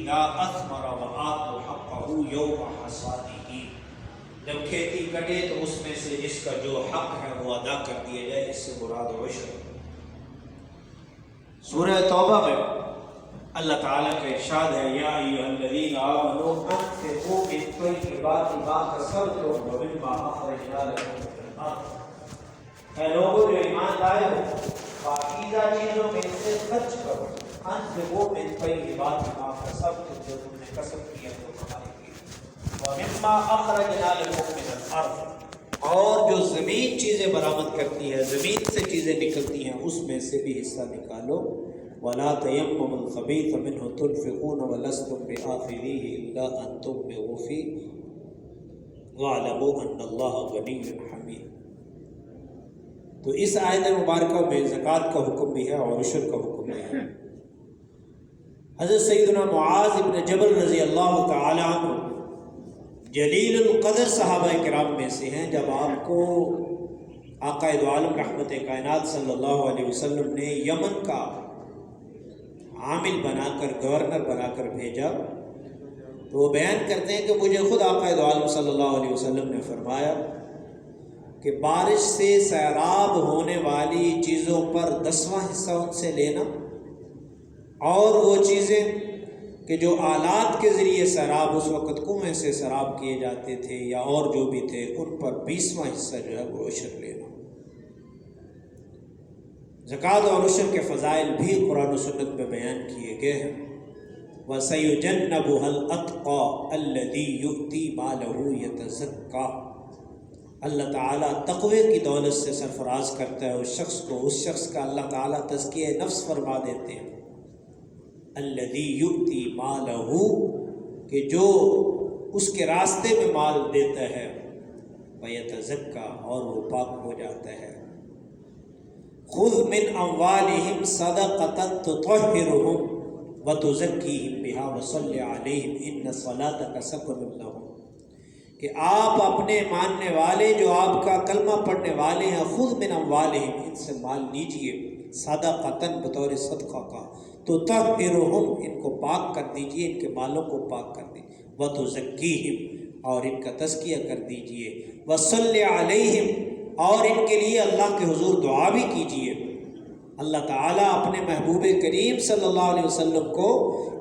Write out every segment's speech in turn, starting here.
اذا اثمر وآتوا حقه یوم حصاده، جب کھیتی کٹے تو اس میں سے جس کا جو حق ہے وہ ادا کر دیا جائے، اس سے مراد عشر۔ سورہ توبہ میں اللہ تعالیٰ کا ارشاد ہے یا ایھا الذین آمنوا انفقوا من طیبات ما کسبتم ومما اخرجنا لکم من الارض، اے لوگوں جو ایمان لائے ہو پاکیزہ چیزوں میں سے خرچ کرو، انفقوا من طیبات ما کسبتم، جو تم نے کسب کیا تو کمائی کی، ومما اخرجنا لکم من الارض، اور جو زمین چیزیں برآمد کرتی ہے، زمین سے چیزیں نکلتی ہیں، اس میں سے بھی حصہ نکالو، ولا تیمموا الخبیث منہ تنفقون ولستم بآخذیہ الا ان تغمضوا فیہ واعلموا ان اللہ غنی حمید۔ تو اس آیت مبارکہ میں زکوٰۃ کا حکم بھی ہے اور عشر کا حکم بھی ہے۔ حضرت سیدنا معاذ بن جبل رضی اللہ تعالی عنہ جلیل القدر صحابہ کرام میں سے ہیں۔ جب آپ کو آقا دو عالم رحمت کائنات صلی اللہ علیہ وسلم نے یمن کا عامل بنا کر، گورنر بنا کر بھیجا، تو وہ بیان کرتے ہیں کہ مجھے خود آقا دو عالم صلی اللہ علیہ وسلم نے فرمایا کہ بارش سے سیراب ہونے والی چیزوں پر 10واں حصہ ان سے لینا، اور وہ چیزیں کہ جو آلات کے ذریعے سیراب اس وقت کنویں سے سیراب کیے جاتے تھے یا اور جو بھی تھے، ان پر 20واں حصہ جو ہے وہ عشر لینا۔ زکوٰۃ اور عشر کے فضائل بھی قرآن و سنت میں بیان کیے گئے ہیں۔ وَسَيُجَنَّبُهَا الْأَتْقَى الَّذِي يُؤْتِي مَالَهُ يَتَزَكَّى، اللہ تعالیٰ تقوی کی دولت سے سرفراز کرتا ہے اس شخص کو، اس شخص کا اللہ تعالیٰ تزکیہ نفس فرما دیتے ہیں۔ الَّذِي يُؤْتِي مَالَهُ، کہ جو اس کے راستے میں مال دیتا ہے، وَيَتَزَكَّى، اور وہ پاک ہو جاتا ہے۔ خذ من اموالہم صدقۃ تطہرہم وتزکیہم بہا وصلی علیہم ان صلاتک سکن لہم، کہ آپ اپنے ماننے والے جو آپ کا کلمہ پڑھنے والے ہیں، خذ من اموالہم، ان سے مال لیجئے، صدقۃ، بطور صدقہ کا، تطہرہم، ان کو پاک کر دیجئے، ان کے مالوں کو پاک کر دیجئے، وتزکیہم، اور ان کا تزکیہ کر دیجئے، وصلی علیہم، اور ان کے لیے اللہ کے حضور دعا بھی کیجیے۔ اللہ تعالیٰ اپنے محبوب کریم صلی اللہ علیہ وسلم کو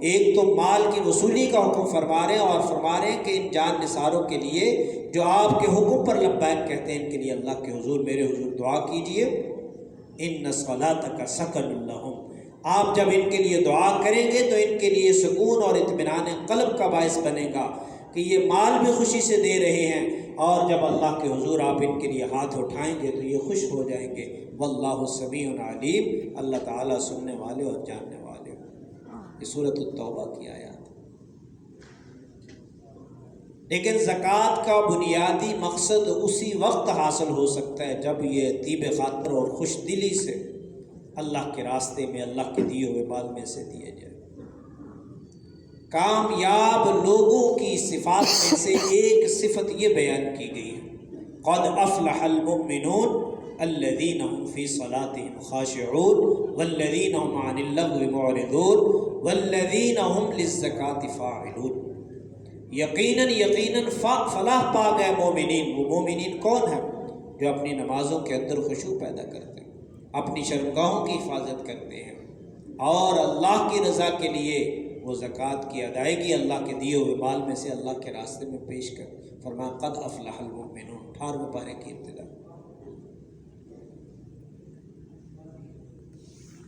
ایک تو مال کی وصولی کا حکم فرما رہے ہیں، اور فرما رہے ہیں کہ ان جان نثاروں کے لیے جو آپ کے حکم پر لبیک کہتے ہیں، ان کے لیے اللہ کے حضور، میرے حضور دعا کیجیے۔ ان صلاتک سکن لہم، آپ جب ان کے لیے دعا کریں گے تو ان کے لیے سکون اور اطمینان قلب کا باعث بنے گا کہ یہ مال بھی خوشی سے دے رہے ہیں، اور جب اللہ کے حضور آپ ان کے لیے ہاتھ اٹھائیں گے تو یہ خوش ہو جائیں گے۔ واللہ سمیع علیم، اللہ تعالیٰ سننے والے اور جاننے والے۔ یہ سورۃ التوبہ کی آیات۔ لیکن زکوٰۃ کا بنیادی مقصد اسی وقت حاصل ہو سکتا ہے جب یہ طیب خاطر اور خوش دلی سے اللہ کے راستے میں، اللہ کے دیے ہوئے مال میں سے دیے جائے۔ کامیاب لوگوں کی صفات میں سے ایک صفت یہ بیان کی گئی ہے، قد افلح المؤمنون الذین هم فی صلاتهم خاشعون والذین هم عن اللغو معرضون والذین هم للزکاة فاعلون، یقیناً فلاح پا گئے مومنین۔ وہ مومنین کون ہیں؟ جو اپنی نمازوں کے اندر خشوع پیدا کرتے ہیں، اپنی شرمگاہوں کی حفاظت کرتے ہیں، اور اللہ کی رضا کے لیے وہ زکوٰۃ کی ادائیگی اللہ کے دیے ہوئے مال میں سے اللہ کے راستے میں پیش کر۔ فرمایا قد افلح المؤمنون، 18ویں پارے کی ابتدا۔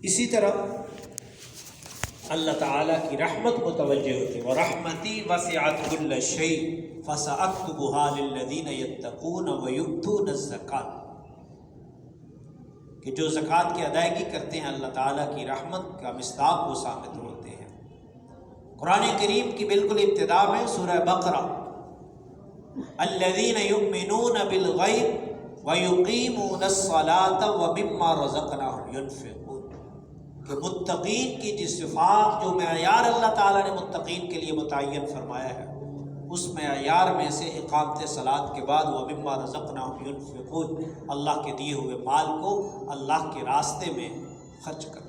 اسی طرح اللہ تعالیٰ کی رحمت متوجہ ہوتی ہے، وَرَحْمَتِي وَسِعَتْ كُلَّ شَيْءٍ فَسَأَكْتُبُهَا لِلَّذِينَ يَتَّقُونَ وَيُؤْتُونَ الزَّكَاةَ، کہ جو زکوٰۃ کی ادائیگی کرتے ہیں اللہ تعالیٰ کی رحمت کا مصداق وہ ثابت ہوتے ہیں۔ قرآن کریم کی بالکل ابتدا میں سورہ بقرہ، الذین یؤمنون بالغیب ویقیمون الصلاة ومما رزقناہم ینفقون، کہ متقین کی جس صفات، جو معیار اللہ تعالیٰ نے متقین کے لیے متعین فرمایا ہے، اس معیار میں سے اقامت صلاۃ کے بعد ومما رزقناہم ینفقون، اللہ کے دیے ہوئے مال کو اللہ کے راستے میں خرچ کرنا۔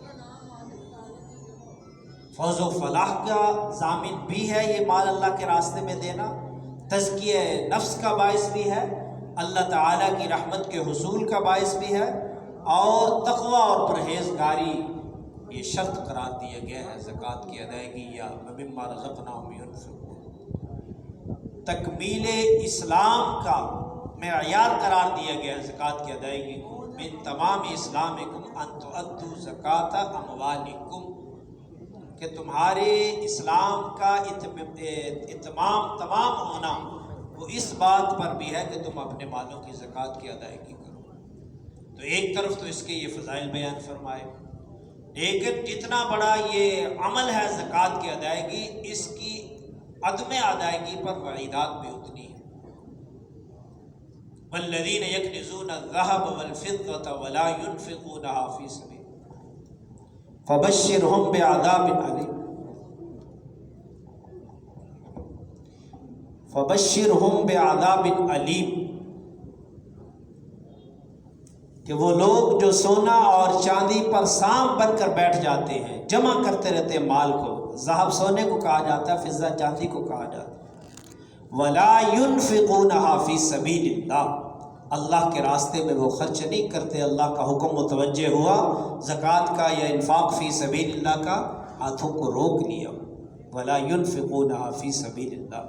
فوز و فلاح کا ضامن بھی ہے یہ مال اللہ کے راستے میں دینا، تزکیہ نفس کا باعث بھی ہے، اللہ تعالیٰ کی رحمت کے حصول کا باعث بھی ہے، اور تقوی اور پرہیزگاری یہ شرط قرار دیا گیا ہے زکوٰۃ کی ادائیگی یا مما رزقناہم ينفقون۔ تکمیل اسلام کا معیار قرار دیا گیا ہے زکوٰۃ کی ادائیگی کو، من تمام اسلامکم ان تؤدوا زکوٰۃ اموالکم، کہ تمہارے اسلام کا تمام ہونا وہ اس بات پر بھی ہے کہ تم اپنے مالوں کی زکوٰۃ کی ادائیگی کرو۔ تو ایک طرف تو اس کے یہ فضائل بیان فرمائے، لیکن جتنا بڑا یہ عمل ہے زکوٰۃ کی ادائیگی، اس کی عدم ادائیگی پر وعیدات بھی اتنی ہیں۔ والذین یکنزون الذهب والفضة ولا ينفقونها فی سبیل فبشرهم بعذاب علیم کہ وہ لوگ جو سونا اور چاندی پر سانپ بن کر بیٹھ جاتے ہیں، جمع کرتے رہتے ہیں مال کو، ذهب سونے کو کہا جاتا ہے، فضہ چاندی کو کہا جاتا ہے، ولا ينفقونها فی سبیل اللہ، اللہ کے راستے میں وہ خرچ نہیں کرتے۔ اللہ کا حکم متوجہ ہوا زکوٰۃ کا یا انفاق فی سبیل اللہ کا، ہاتھوں کو روک لیا، ولا ينفقونها فی سبیل اللہ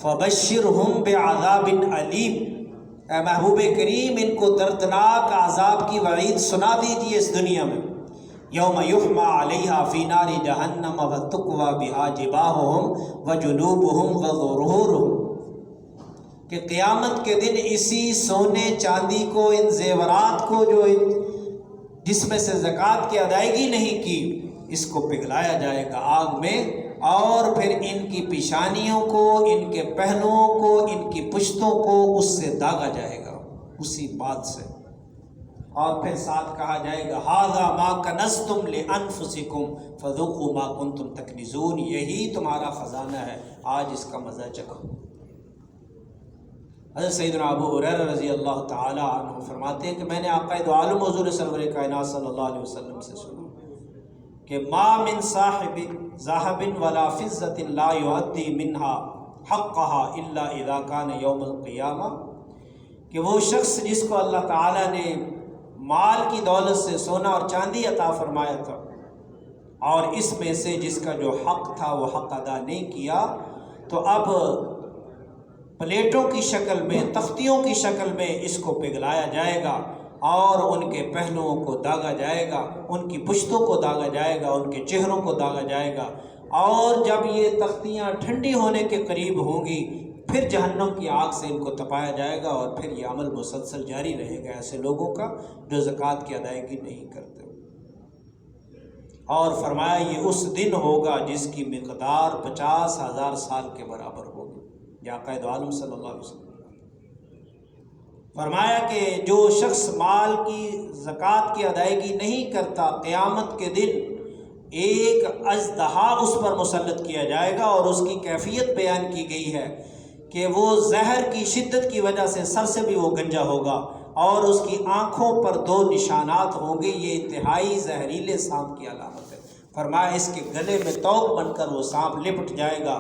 فبشرهم بعذاب علیم، اے محبوب کریم ان کو دردناک عذاب کی وعید سنا دیجیے اس دنیا میں۔ یوم یحمى علیہا فی نار جہنم وتکوی بہا جباہہم وجنوبہم وظہورہم، کہ قیامت کے دن اسی سونے چاندی کو، ان زیورات کو جو جس میں سے زکوٰۃ کی ادائیگی نہیں کی، اس کو پگھلایا جائے گا آگ میں، اور پھر ان کی پیشانیوں کو، ان کے پہلوؤں کو، ان کی پشتوں کو اس سے داغا جائے گا، اسی بات سے، اور پھر ساتھ کہا جائے گا ھذا ما کنزتم لانفسکم فذوقوا ما کنتم تکنزون، یہی تمہارا خزانہ ہے، آج اس کا مزہ چکھو۔ حضرت سیدنا ابو ہریرہ رضی اللہ تعالی عنہ فرماتے ہیں کہ میں نے آقا دو عالم حضور سرور کائنات صلی اللہ علیہ وسلم سے سنا کہ ما من صاحب ذهب ولا فضة لا يؤدي منها حقها الا اذا كان يوم القیامہ، کہ وہ شخص جس کو اللہ تعالی نے مال کی دولت سے سونا اور چاندی عطا فرمایا تھا، اور اس میں سے جس کا جو حق تھا وہ حق ادا نہیں کیا، تو اب پلیٹوں کی شکل میں، تختیوں کی شکل میں اس کو پگھلایا جائے گا، اور ان کے پہلوؤں کو داغا جائے گا، ان کی پشتوں کو داغا جائے گا، ان کے چہروں کو داغا جائے گا، اور جب یہ تختیاں ٹھنڈی ہونے کے قریب ہوں گی پھر جہنم کی آگ سے ان کو تپایا جائے گا، اور پھر یہ عمل مسلسل جاری رہے گا ایسے لوگوں کا جو زکوٰۃ کی ادائیگی نہیں کرتے۔ اور فرمایا یہ اس دن ہوگا جس کی مقدار 50,000 سال کے برابر ہوگی، یا قائد عالم صلی اللہ علیہ وسلم فرمایا کہ جو شخص مال کی زکوٰۃ کی ادائیگی نہیں کرتا، قیامت کے دن ایک اژدہا اس پر مسلط کیا جائے گا، اور اس کی کیفیت بیان کی گئی ہے کہ وہ زہر کی شدت کی وجہ سے سر سے بھی وہ گنجا ہوگا، اور اس کی آنکھوں پر 2 نشانات ہوں گے، یہ انتہائی زہریلے سانپ کی علامت ہے۔ فرمایا اس کے گلے میں توق بن کر وہ سانپ لپٹ جائے گا،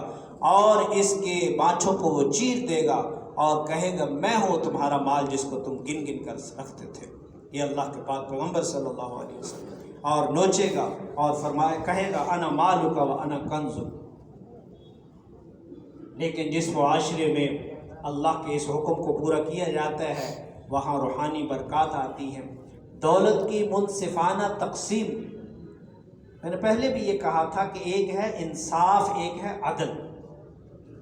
اور اس کے بانچھوں کو وہ چیر دے گا، اور کہے گا میں ہوں تمہارا مال جس کو تم گن گن کر رکھتے تھے، یہ اللہ کے پاک پیغمبر صلی اللہ علیہ وسلم، اور نوچے گا اور فرمایا کہے گا انا مالک و انا کنزک۔ لیکن جس معاشرے میں اللہ کے اس حکم کو پورا کیا جاتا ہے وہاں روحانی برکات آتی ہیں، دولت کی منصفانہ تقسیم۔ میں نے پہلے بھی یہ کہا تھا کہ ایک ہے انصاف، ایک ہے عدل۔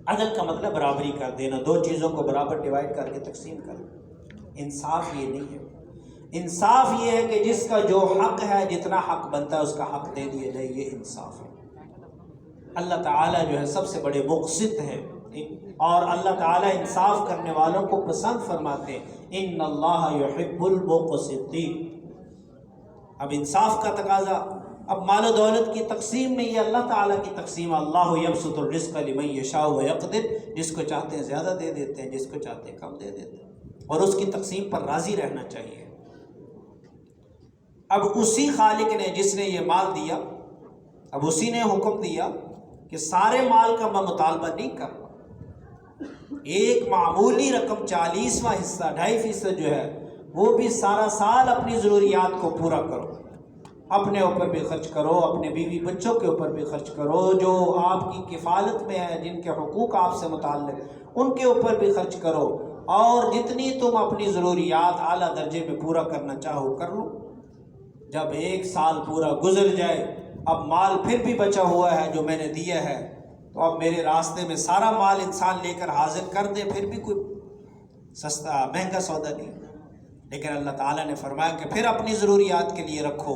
عدل کا مطلب برابری کر دینا، 2 چیزوں کو برابر ڈیوائڈ کر کے تقسیم کرنا۔ انصاف یہ نہیں ہے، انصاف یہ ہے کہ جس کا جو حق ہے، جتنا حق بنتا ہے اس کا حق دے دیا جائے، یہ انصاف ہے۔ اللہ تعالیٰ جو ہے سب سے بڑے مقسط ہیں، اور اللہ تعالیٰ انصاف کرنے والوں کو پسند فرماتے ہیں، ان اللہ یحب المقسطین۔ اب انصاف کا تقاضا، اب مال و دولت کی تقسیم میں یہ اللہ تعالیٰ کی تقسیم، اللہ یبسط الرزق لمن یشاء ویقدر، جس کو چاہتے ہیں زیادہ دے دیتے ہیں، جس کو چاہتے ہیں کم دے دیتے ہیں، اور اس کی تقسیم پر راضی رہنا چاہیے۔ اب اسی خالق نے جس نے یہ مال دیا، اب اسی نے حکم دیا کہ سارے مال کا میں مطالبہ نہیں کر رہا، ایک معمولی رقم 40واں حصہ 2.5% جو ہے وہ بھی سارا سال اپنی ضروریات کو پورا کرو، اپنے اوپر بھی خرچ کرو، اپنے بیوی بچوں کے اوپر بھی خرچ کرو، جو آپ کی کفالت میں ہے جن کے حقوق آپ سے متعلق ان کے اوپر بھی خرچ کرو، اور جتنی تم اپنی ضروریات اعلیٰ درجے میں پورا کرنا چاہو کر لو۔ جب 1 سال پورا گزر جائے، اب مال پھر بھی بچا ہوا ہے جو میں نے دیا ہے، تو اب میرے راستے میں سارا مال انسان لے کر حاضر کر دے، پھر بھی کوئی سستا مہنگا سودا نہیں۔ لیکن اللہ تعالیٰ نے فرمایا کہ پھر اپنی ضروریات کے لیے رکھو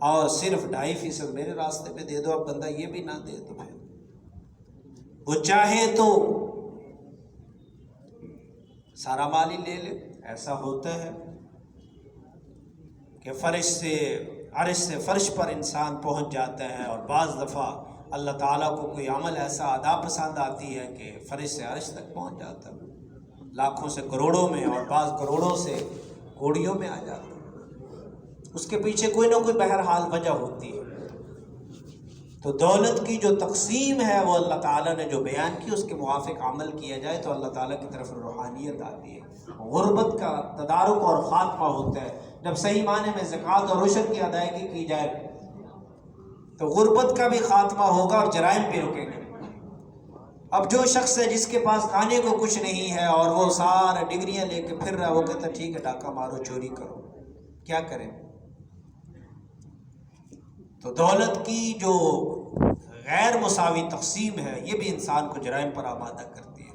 اور صرف 2.5% میرے راستے میں دے دو۔ اب بندہ یہ بھی نہ دے تو پھر وہ چاہے تو سارا مال ہی لے لے۔ ایسا ہوتا ہے کہ فرش سے عرش سے فرش پر انسان پہنچ جاتا ہے، اور بعض دفعہ اللہ تعالیٰ کو کوئی عمل ایسا ادا پسند آتی ہے کہ فرش سے عرش تک پہنچ جاتا ہے، لاکھوں سے کروڑوں میں، اور بعض کروڑوں سے کوڑیوں میں آ جاتا ہے۔ اس کے پیچھے کوئی نہ کوئی بہرحال وجہ ہوتی ہے۔ تو دولت کی جو تقسیم ہے وہ اللہ تعالیٰ نے جو بیان کی اس کے موافق عمل کیا جائے تو اللہ تعالیٰ کی طرف روحانیت آتی ہے، غربت کا تدارک اور خاتمہ ہوتا ہے۔ جب صحیح معنی میں زکوٰۃ اور عشر کی ادائیگی کی جائے تو غربت کا بھی خاتمہ ہوگا اور جرائم بھی رکیں گے۔ اب جو شخص ہے جس کے پاس کھانے کو کچھ نہیں ہے اور وہ سارے ڈگریاں لے کے پھر رہا ہے، وہ کہتا ہے ٹھیک ہے ڈاکہ مارو، چوری کرو، کیا کریں؟ تو دولت کی جو غیر مساوی تقسیم ہے یہ بھی انسان کو جرائم پر آمادہ کرتی ہے۔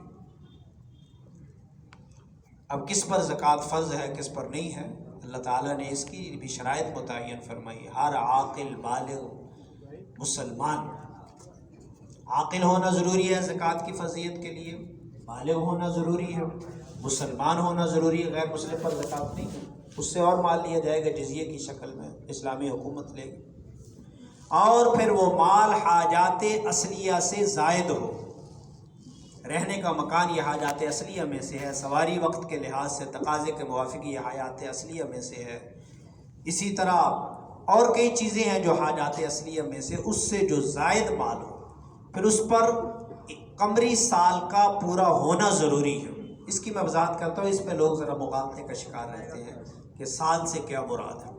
اب کس پر زکوٰۃ فرض ہے کس پر نہیں ہے، اللہ تعالیٰ نے اس کی بھی شرائط متعین فرمائی۔ ہر عاقل بالغ مسلمان، عاقل ہونا ضروری ہے زکوٰۃ کی فرضیت کے لیے، بالغ ہونا ضروری ہے، مسلمان ہونا ضروری ہے، غیر مسلم پر زکوٰۃ نہیں ہے، اس سے اور مال لیا جائے گا جزیے کی شکل میں، اسلامی حکومت لے گی۔ اور پھر وہ مال حاجات اصلیہ سے زائد ہو، رہنے کا مکان یہ حاجات اصلیہ میں سے ہے، سواری وقت کے لحاظ سے تقاضے کے موافق یہ حاجات اصلیہ میں سے ہے، اسی طرح اور کئی چیزیں ہیں جو حاجات اصلیہ میں سے اس سے جو زائد مال ہو، پھر اس پر قمری سال کا پورا ہونا ضروری ہے۔ اس کی میں وضاحت کرتا ہوں، اس پہ لوگ ذرا مغالطے کا شکار رہتے ہیں کہ سال سے کیا مراد ہے۔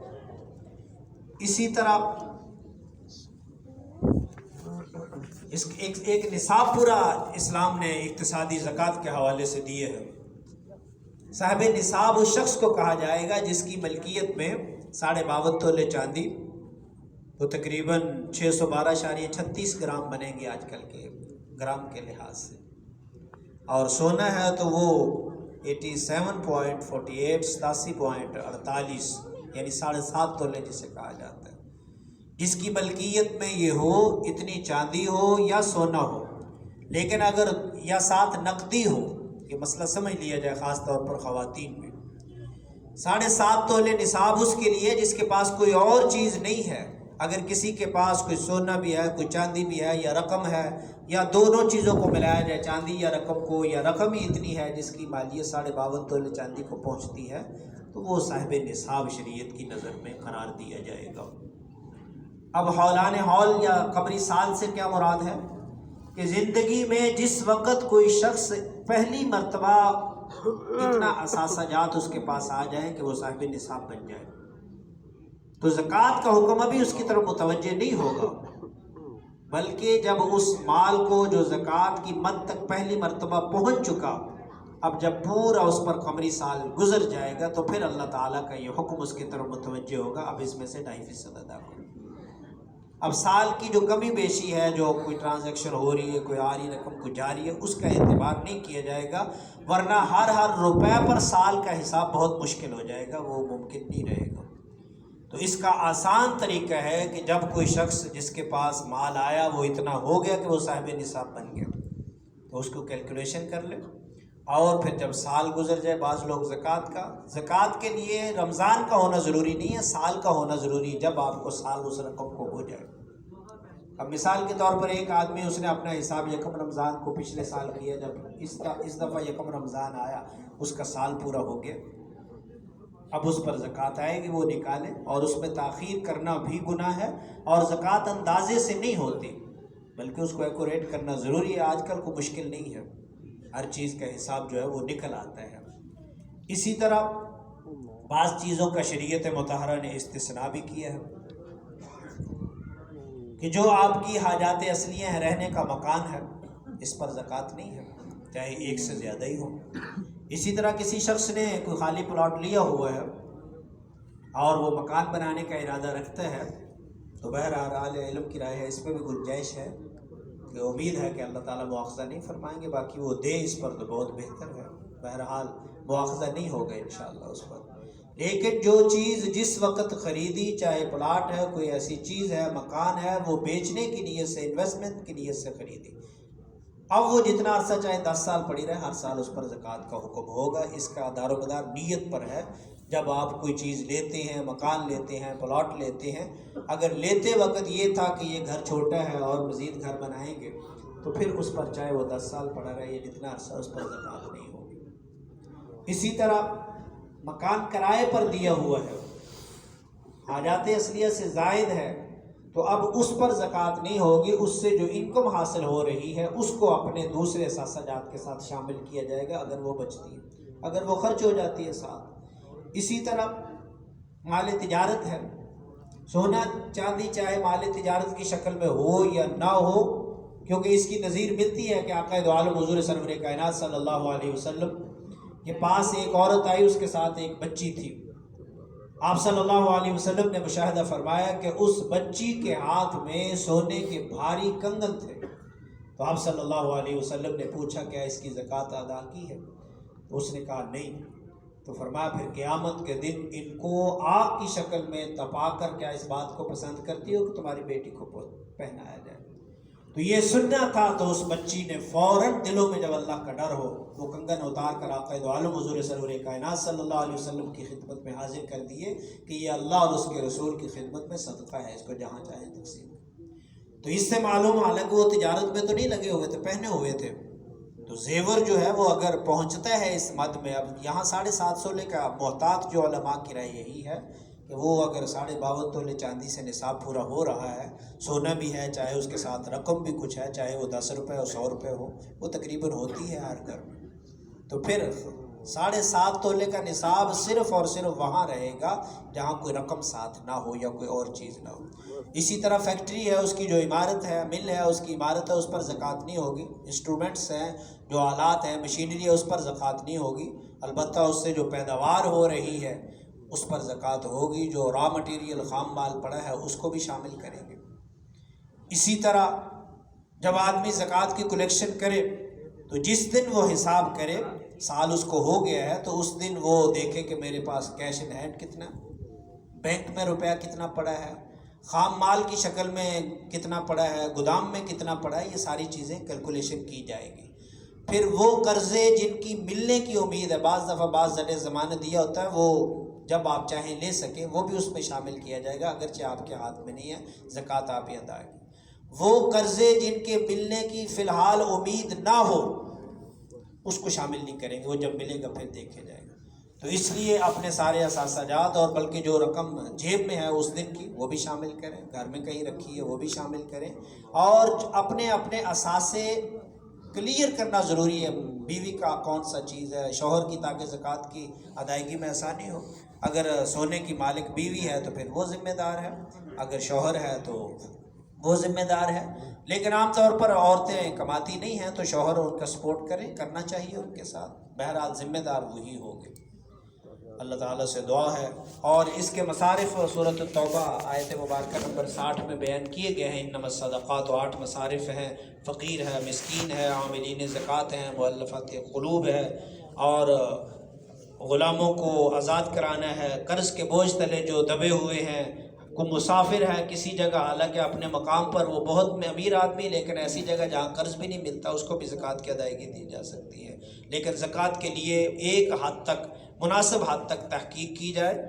اسی طرح ایک نصاب پورا اسلام نے اقتصادی زکوٰۃ کے حوالے سے دیے ہے۔ صاحب نصاب اس شخص کو کہا جائے گا جس کی ملکیت میں 52.5 تولے چاندی، وہ تقریباً 612.36 گرام بنیں گے آج کل کے گرام کے لحاظ سے، اور سونا ہے تو وہ 87.48 87.48 یعنی 7.5 تولے جسے کہا جاتا ہے۔ جس کی ملکیت میں یہ ہو، اتنی چاندی ہو یا سونا ہو، لیکن اگر یا ساتھ نقدی ہو، یہ مسئلہ سمجھ لیا جائے خاص طور پر خواتین میں، 7.5 تولے نصاب اس کے لیے جس کے پاس کوئی اور چیز نہیں ہے۔ اگر کسی کے پاس کوئی سونا بھی ہے، کوئی چاندی بھی ہے، یا رقم ہے، یا دونوں چیزوں کو ملایا جائے، چاندی یا رقم کو، یا رقم ہی اتنی ہے جس کی مالیت 52.5 تولے چاندی کو پہنچتی ہے، تو وہ صاحب نصاب شریعت کی نظر میں قرار دیا جائے گا۔ اب حولان حول یا قمری سال سے کیا مراد ہے کہ زندگی میں جس وقت کوئی شخص پہلی مرتبہ اتنا اثاثہ جات اس کے پاس آ جائے کہ وہ صاحب نصاب بن جائے، تو زکوٰۃ کا حکم ابھی اس کی طرف متوجہ نہیں ہوگا، بلکہ جب اس مال کو جو زکوٰۃ کی مد تک پہلی مرتبہ پہنچ چکا، اب جب پورا اس پر قمری سال گزر جائے گا تو پھر اللہ تعالیٰ کا یہ حکم اس کی طرف متوجہ ہوگا، اب اس میں سے 2.5% ادا کرو۔ اب سال کی جو کمی بیشی ہے، جو کوئی ٹرانزیکشن ہو رہی ہے، کوئی آ رہی رقم کوئی جا رہی ہے، اس کا اعتبار نہیں کیا جائے گا، ورنہ ہر روپے پر سال کا حساب بہت مشکل ہو جائے گا، وہ ممکن نہیں رہے گا۔ تو اس کا آسان طریقہ ہے کہ جب کوئی شخص جس کے پاس مال آیا وہ اتنا ہو گیا کہ وہ صاحب نصاب بن گیا، تو اس کو کیلکولیشن کر لے، اور پھر جب سال گزر جائے، بعض لوگ زکوٰۃ کے لیے رمضان کا ہونا ضروری نہیں ہے، سال کا ہونا ضروری ہے، جب آپ کو سال اس رقم کو ہو جائے۔ اب مثال کے طور پر ایک آدمی اس نے اپنا حساب یکم رمضان کو پچھلے سال کیا، جب اس دفعہ یکم رمضان آیا اس کا سال پورا ہو گیا، اب اس پر زکوٰۃ آئے گی، وہ نکالیں، اور اس میں تاخیر کرنا بھی گناہ ہے، اور زکوٰۃ اندازے سے نہیں ہوتی بلکہ اس کو ایکوریٹ کرنا ضروری ہے۔ آج کل کو مشکل نہیں ہے، ہر چیز کا حساب جو ہے وہ نکل آتا ہے۔ اسی طرح بعض چیزوں کا شریعت مطہرہ نے استثناء بھی کیا ہے کہ جو آپ کی حاجات اصلیہ ہیں، رہنے کا مکان ہے، اس پر زکوٰۃ نہیں ہے، چاہے ایک سے زیادہ ہی ہو۔ اسی طرح کسی شخص نے کوئی خالی پلاٹ لیا ہوا ہے اور وہ مکان بنانے کا ارادہ رکھتا ہے، تو بہرحال علم کی رائے ہے، اس پہ بھی گنجائش ہے کہ امید ہے کہ اللہ تعالیٰ مواخذہ نہیں فرمائیں گے، باقی وہ دے اس پر تو بہت بہتر ہے، بہرحال مواخذہ نہیں ہوگا انشاءاللہ اس پر۔ لیکن جو چیز جس وقت خریدی، چاہے پلاٹ ہے، کوئی ایسی چیز ہے، مکان ہے، وہ بیچنے کی نیت سے، انویسٹمنٹ کی نیت سے خریدی، اب وہ جتنا عرصہ چاہے 10 سال پڑی رہے، ہر سال اس پر زکوٰۃ کا حکم ہوگا۔ اس کا دار و مدار نیت پر ہے۔ جب آپ کوئی چیز لیتے ہیں، مکان لیتے ہیں، پلاٹ لیتے ہیں، اگر لیتے وقت یہ تھا کہ یہ گھر چھوٹا ہے اور مزید گھر بنائیں گے، تو پھر اس پر چاہے وہ 10 سال پڑا رہے، یہ جتنا عرصہ، اس پر زکوٰۃ نہیں ہوگی۔ اسی طرح مکان کرائے پر دیا ہوا ہے، حاجات اصلیہ سے زائد ہے، تو اب اس پر زکوٰۃ نہیں ہوگی، اس سے جو انکم حاصل ہو رہی ہے اس کو اپنے دوسرے اثاثات کے ساتھ شامل کیا جائے گا اگر وہ بچتی ہے، اگر وہ خرچ ہو جاتی ہے ساتھ۔ اسی طرح مال تجارت ہے، سونا چاندی چاہے مال تجارت کی شکل میں ہو یا نہ ہو، کیونکہ اس کی نظیر ملتی ہے کہ آقا دو عالم حضور سرور کائنات صلی اللہ علیہ وسلم کے پاس ایک عورت آئی، اس کے ساتھ ایک بچی تھی۔ آپ صلی اللہ علیہ وسلم نے مشاہدہ فرمایا کہ اس بچی کے ہاتھ میں سونے کے بھاری کنگن تھے، تو آپ صلی اللہ علیہ وسلم نے پوچھا کیا اس کی زکوٰۃ ادا کی ہے؟ تو اس نے کہا نہیں۔ تو فرمایا پھر قیامت کے دن ان کو آگ کی شکل میں تپا کر کیا اس بات کو پسند کرتی ہو کہ تمہاری بیٹی کو پہنایا جائے؟ تو یہ سننا تھا، تو اس بچی نے فوراً دلوں میں جب اللہ کا ڈر ہو، وہ کنگن اتار کر آقا دو عالم حضور سرور کائنات صلی اللہ علیہ وسلم کی خدمت میں حاضر کر دیے کہ یہ اللہ اور اس کے رسول کی خدمت میں صدقہ ہے، اس کو جہاں چاہے تقسیم۔ تو اس سے معلوم، حالانکہ وہ تجارت میں تو نہیں لگے ہوئے تھے، پہنے ہوئے تھے، تو زیور جو ہے وہ اگر پہنچتا ہے اس مد میں، اب یہاں 750 تولے کا محتاط جو علماء کی رائے یہی ہے کہ وہ اگر 52.5 تولے چاندی سے نصاب پورا ہو رہا ہے، سونا بھی ہے، چاہے اس کے ساتھ رقم بھی کچھ ہے، چاہے وہ 10 روپے اور 100 روپے ہو، وہ تقریباً ہوتی ہے ہر گھر میں، تو پھر 7.5 تولے کا نصاب صرف اور صرف وہاں رہے گا جہاں کوئی رقم ساتھ نہ ہو یا کوئی اور چیز نہ ہو۔ اسی طرح فیکٹری ہے، اس کی جو عمارت ہے، مل ہے، اس کی عمارت ہے، اس پر زکوٰۃ نہیں ہوگی۔ انسٹرومنٹس ہیں، جو آلات ہیں، مشینری ہے، اس پر زکوٰۃ نہیں ہوگی، البتہ اس سے جو پیداوار ہو رہی ہے اس پر زکوٰۃ ہوگی۔ جو را مٹیریل خام مال پڑا ہے اس کو بھی شامل کریں گے۔ اسی طرح جب آدمی زکوٰۃ کی کلیکشن کرے تو جس دن وہ حساب کرے، سال اس کو ہو گیا ہے، تو اس دن وہ دیکھے کہ میرے پاس کیش ان ہینڈ کتنا، بینک میں روپیہ کتنا پڑا ہے، خام مال کی شکل میں کتنا پڑا ہے، گودام میں کتنا پڑا ہے، یہ ساری چیزیں کیلکولیشن کی جائے گی۔ پھر وہ قرضے جن کی ملنے کی امید ہے، بعض دفعہ بعض زر ضمانت دیا ہوتا ہے، وہ جب آپ چاہیں لے سکیں، وہ بھی اس میں شامل کیا جائے گا، اگرچہ آپ کے ہاتھ میں نہیں ہے، زکوٰۃ آپ ہی ادا کی۔ وہ قرضے جن کے ملنے کی فی الحال امید نہ ہو، اس کو شامل نہیں کریں گے، وہ جب ملے گا پھر دیکھا جائے گا۔ تو اس لیے اپنے سارے اثاثہ جات اور بلکہ جو رقم جیب میں ہے اس دن کی وہ بھی شامل کریں، گھر میں کہیں رکھی ہے وہ بھی شامل کریں، اور اپنے اپنے اثاثے کلیئر کرنا ضروری ہے۔ بیوی کا کون سا چیز ہے، شوہر کی، تاکہ زکوٰۃ کی ادائیگی میں آسانی ہو۔ اگر سونے کی مالک بیوی ہے تو پھر وہ ذمہ دار ہے، اگر شوہر ہے تو وہ ذمہ دار ہے۔ لیکن عام طور پر عورتیں کماتی نہیں ہیں تو شوہر ان کا سپورٹ کریں، کرنا چاہیے ان کے ساتھ، بہرحال ذمہ دار وہی ہوگے۔ اللہ تعالیٰ سے دعا ہے، اور اس کے مصارف سورۃ التوبہ آیت مبارکہ نمبر 60 میں بیان کیے گئے ہیں۔ انما الصدقات، 8 مصارف ہیں، فقیر ہے، مسکین ہے، عاملین زکوٰۃ ہیں، مؤلفۃ قلوب ہے، اور غلاموں کو آزاد کرانا ہے، قرض کے بوجھ تلے جو دبے ہوئے ہیں، کوئی مسافر ہے کسی جگہ، حالانکہ اپنے مقام پر وہ بہت امیر آدمی، لیکن ایسی جگہ جہاں قرض بھی نہیں ملتا، اس کو بھی زکوٰۃ کی ادائیگی دی جا سکتی ہے۔ لیکن زکوٰۃ کے لیے ایک حد تک، مناسب حد تک تحقیق کی جائے،